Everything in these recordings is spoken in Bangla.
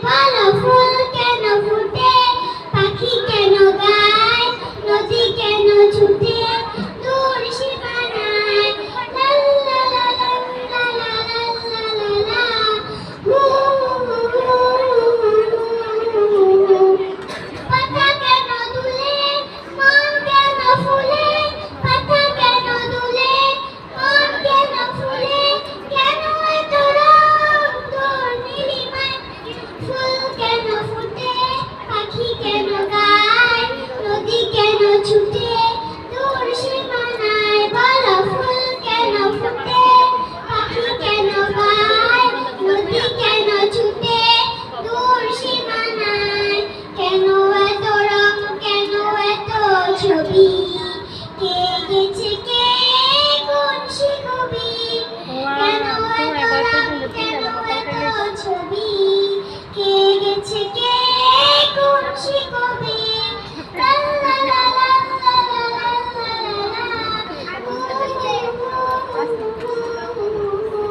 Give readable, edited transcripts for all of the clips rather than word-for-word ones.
বলো ফুল কেন ফুটে, পাখি কেন গায়, নদী কেন ছুটে দূর সীমানায়। লা লা লা লা লা লা লা লা লা লা। হু হু হু হু হু। পাতা কেন দুলে, মন কেন ফুলে, পাতা কেন দুলে, মন কেন ফুলে, কেন এত রং তোর নীলিমায়। ফুল কেন ফুটে, পাখি কেন গায়, নদী কেন ছুটে দূর সীমানায়। বলো ফুল কেন ফুটে, পাখি কেন গায়, নদী কেন ছুটে দূর সীমানায়। কেন এত রং, কেন এত ছবি, কে গেছে কে কোন সে কবি। কেন এত রং, কেন এত ছবি, কে গেছে কে কোন সে কবি। লা লা লা লা লা লা লা লা লা। হু হু হু হু।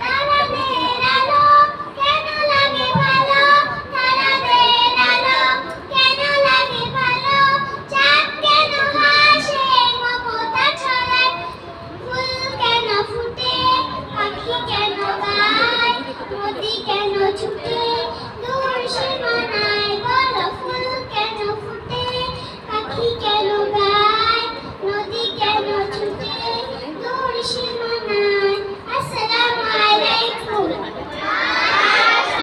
তারাদের আলো কেন লাগে ভালো, তারাদের আলো কেন লাগে ভালো, চাঁদ কেন হাসে মমতা ছড়ায়। ফুল কেন ফুটে, পাখি কেন গায়, নদী কেন ছুটে